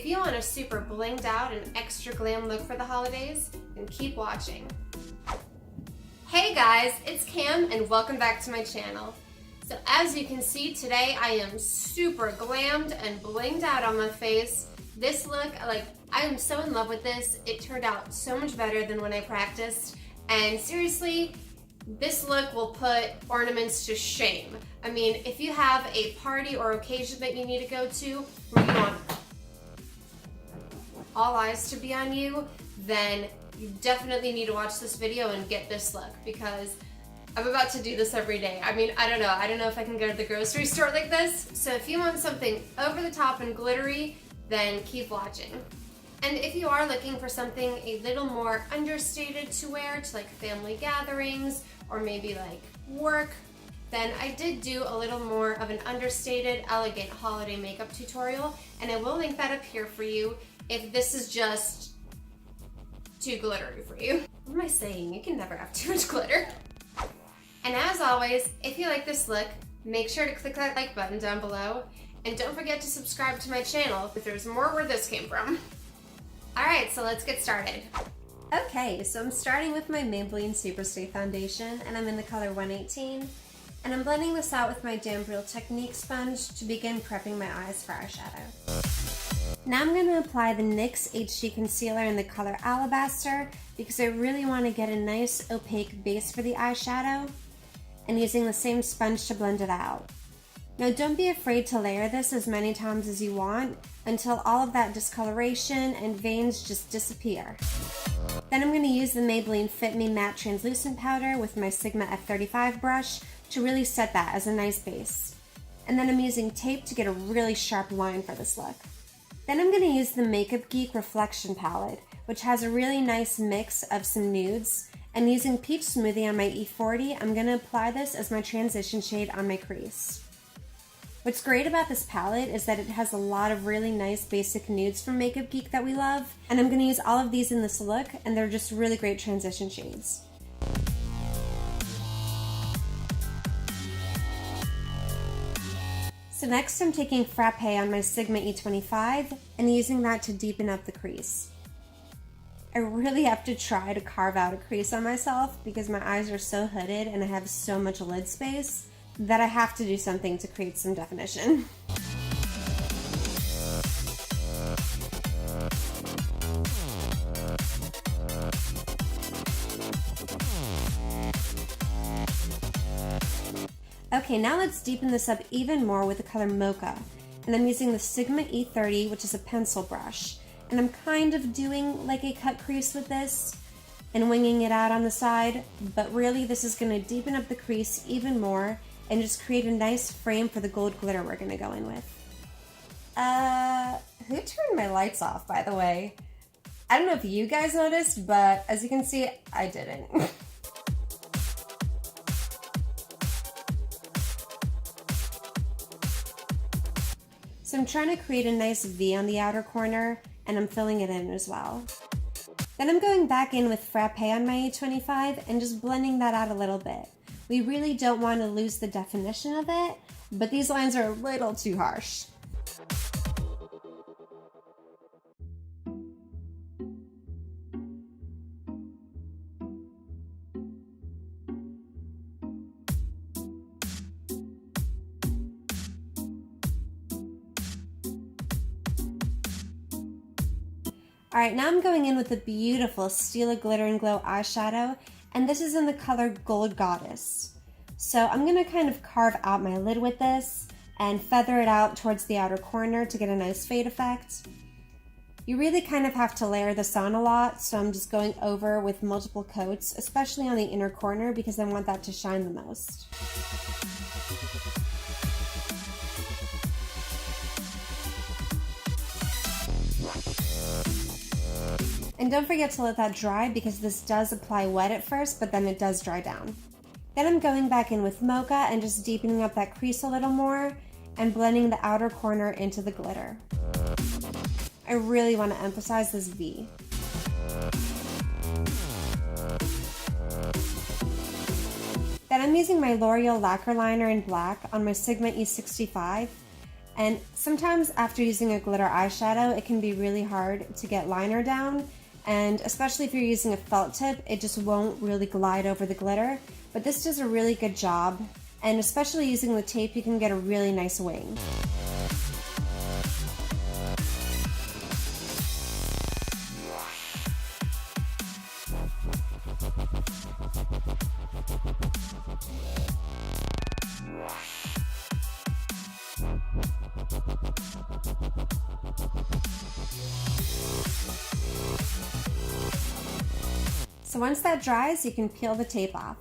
you want a super blinged out and extra glam look for the holidays, then keep watching. Hey guys, it's Cam and welcome back to my channel. So as you can see today, I am super glammed and blinged out on my face. This look, I am so in love with this. It turned out so much better than when I practiced. And seriously, this look will put ornaments to shame. I mean, if you have a party or occasion that you need to go to where you want all eyes to be on you, then you definitely need to watch this video and get this look, because I'm about to do this every day. I mean, I don't know if I can go to the grocery store like this. So if you want something over the top and glittery, then keep watching. And if you are looking for something a little more understated to wear to like family gatherings or maybe like work, then I did do a little more of an understated, elegant holiday makeup tutorial, and I will link that up here for you if this is just too glittery for you. What am I saying? You can never have too much glitter. And as always, if you like this look, make sure to click that like button down below, and don't forget to subscribe to my channel if there's more where this came from. Alright, so let's get started. Okay, so I'm starting with my Maybelline Superstay Foundation, and I'm in the color 118, and I'm blending this out with my Damp Real Technique sponge to begin prepping my eyes for eyeshadow. Now I'm going to apply the NYX HD Concealer in the color Alabaster, because I really want to get a nice opaque base for the eyeshadow, and using the same sponge to blend it out. Now don't be afraid to layer this as many times as you want until all of that discoloration and veins just disappear. Then I'm going to use the Maybelline Fit Me Matte Translucent Powder with my Sigma F35 brush to really set that as a nice base. And then I'm using tape to get a really sharp line for this look. Then I'm going to use the Makeup Geek Reflection Palette, which has a really nice mix of some nudes, and using Peach Smoothie on my E40, I'm going to apply this as my transition shade on my crease. What's great about this palette is that it has a lot of really nice basic nudes from Makeup Geek that we love, and I'm going to use all of these in this look, and they're just really great transition shades. So next I'm taking Frappe on my Sigma E25 and using that to deepen up the crease. I really have to try to carve out a crease on myself because my eyes are so hooded and I have so much lid space that I have to do something to create some definition. Okay, now let's deepen this up even more with the color Mocha. And I'm using the Sigma E30, which is a pencil brush. And I'm kind of doing like a cut crease with this and winging it out on the side, but really this is going to deepen up the crease even more and just create a nice frame for the gold glitter we're going to go in with. Who turned my lights off, by the way? I don't know if you guys noticed, but as you can see, I didn't. So I'm trying to create a nice V on the outer corner, and I'm filling it in as well. Then I'm going back in with Frappe on my E25 and just blending that out a little bit. We really don't want to lose the definition of it, but these lines are a little too harsh. Alright, now I'm going in with a beautiful Stila Glitter and Glow eyeshadow, and this is in the color Gold Goddess. So I'm going to kind of carve out my lid with this and feather it out towards the outer corner to get a nice fade effect. You really kind of have to layer this on a lot, so I'm just going over with multiple coats, especially on the inner corner because I want that to shine the most. And don't forget to let that dry because this does apply wet at first, but then it does dry down. Then I'm going back in with Mocha and just deepening up that crease a little more and blending the outer corner into the glitter. I really want to emphasize this V. Then I'm using my L'Oreal Lacquer Liner in black on my Sigma E65, And sometimes after using a glitter eyeshadow, it can be really hard to get liner down. And especially if you're using a felt tip, it just won't really glide over the glitter. But this does a really good job. And especially using the tape, you can get a really nice wing. So once that dries, you can peel the tape off.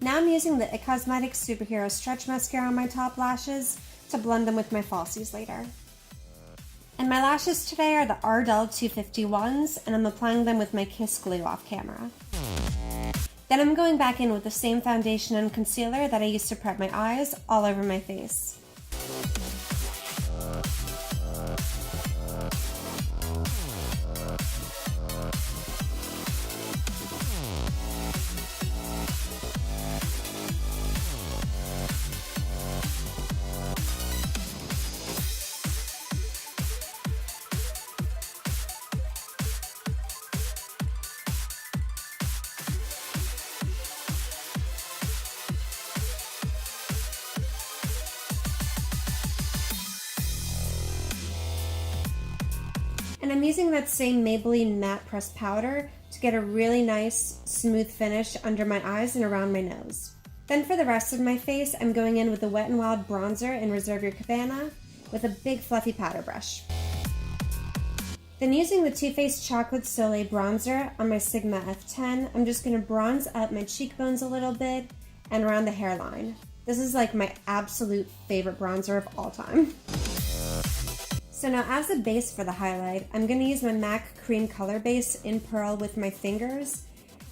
Now I'm using the It Cosmetics Superhero Stretch Mascara on my top lashes to blend them with my falsies later. And my lashes today are the Ardell 251s, and I'm applying them with my Kiss Glue off camera. Then I'm going back in with the same foundation and concealer that I used to prep my eyes all over my face. And I'm using that same Maybelline matte pressed powder to get a really nice smooth finish under my eyes and around my nose. Then for the rest of my face, I'm going in with the Wet n Wild bronzer in Reserve Your Cabana with a big fluffy powder brush. Then using the Too Faced Chocolate Soleil bronzer on my Sigma F10, I'm just going to bronze up my cheekbones a little bit and around the hairline. This is like my absolute favorite bronzer of all time. So now as a base for the highlight, I'm going to use my MAC Cream Color Base in Pearl with my fingers.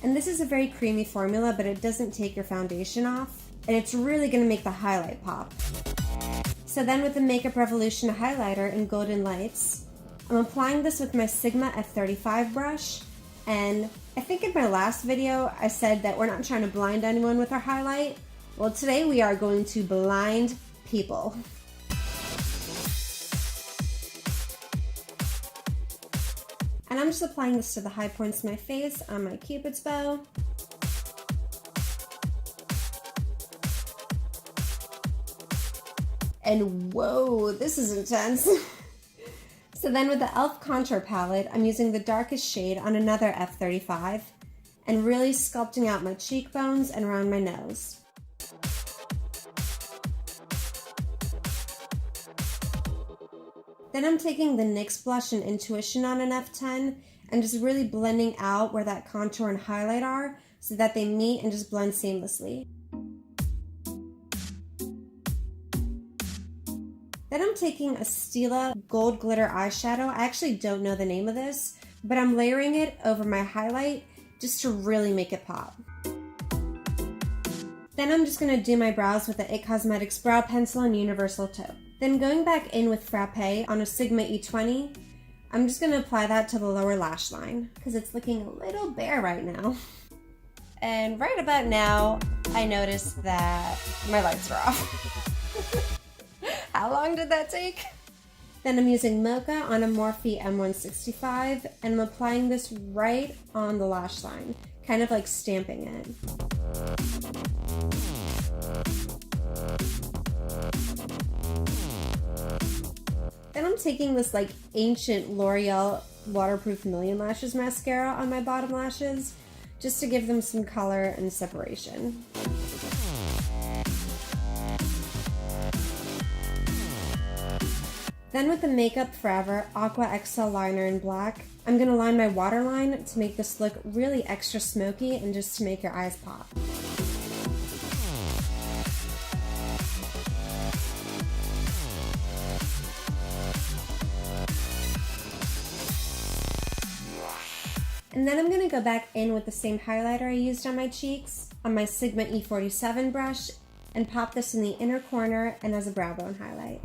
And this is a very creamy formula, but it doesn't take your foundation off. And it's really going to make the highlight pop. So then with the Makeup Revolution highlighter in Golden Lights, I'm applying this with my Sigma F35 brush. And I think in my last video, I said that we're not trying to blind anyone with our highlight. Well, today we are going to blind people. And I'm just applying this to the high points of my face on my Cupid's bow. And whoa, this is intense. So then with the e.l.f. contour palette, I'm using the darkest shade on another F35 and really sculpting out my cheekbones and around my nose. Then I'm taking the NYX blush in Intuition on an F10 and just really blending out where that contour and highlight are so that they meet and just blend seamlessly. Then I'm taking a Stila Gold Glitter Eyeshadow. I actually don't know the name of this, but I'm layering it over my highlight just to really make it pop. Then I'm just going to do my brows with the It Cosmetics Brow Pencil and Universal Taupe. Then going back in with Frappe on a Sigma E20, I'm just going to apply that to the lower lash line because it's looking a little bare right now. And right about now, I noticed that my lights are off. How long did that take? Then I'm using Mocha on a Morphe M165 and I'm applying this right on the lash line, kind of like stamping it. Then I'm taking this like ancient L'Oreal Waterproof Million Lashes mascara on my bottom lashes just to give them some color and separation. Then with the Makeup Forever Aqua XL liner in black, I'm going to line my waterline to make this look really extra smoky and just to make your eyes pop. And then I'm going to go back in with the same highlighter I used on my cheeks on my Sigma E47 brush and pop this in the inner corner and as a brow bone highlight.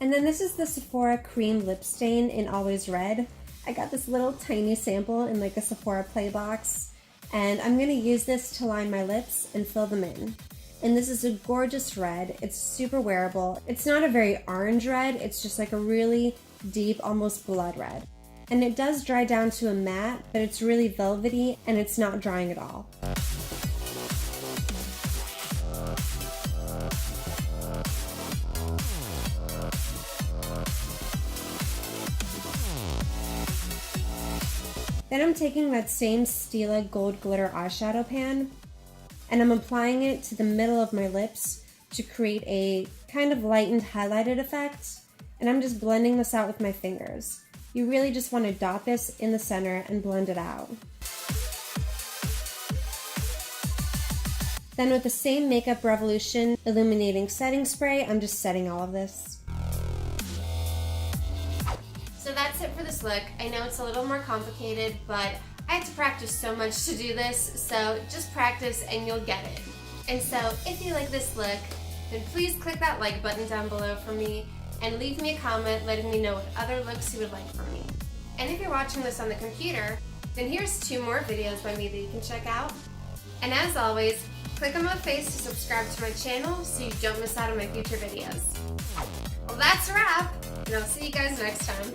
And then this is the Sephora Cream Lip Stain in Always Red. I got this little tiny sample in like a Sephora Play box, and I'm going to use this to line my lips and fill them in. And this is a gorgeous red. It's super wearable. It's not a very orange red, it's just like a really deep, almost blood red. And it does dry down to a matte, but it's really velvety and it's not drying at all. Then I'm taking that same Stila Gold Glitter eyeshadow pan and I'm applying it to the middle of my lips to create a kind of lightened highlighted effect. And I'm just blending this out with my fingers. You really just want to dot this in the center and blend it out. Then with the same Makeup Revolution illuminating setting spray, I'm just setting all of this. So that's it for this look. I know it's a little more complicated, but I had to practice so much to do this, so just practice and you'll get it. And so if you like this look, then please click that like button down below for me and leave me a comment letting me know what other looks you would like from me. And if you're watching this on the computer, then here's 2 more videos by me that you can check out. And as always, click on my face to subscribe to my channel so you don't miss out on my future videos. Well, that's a wrap, and I'll see you guys next time.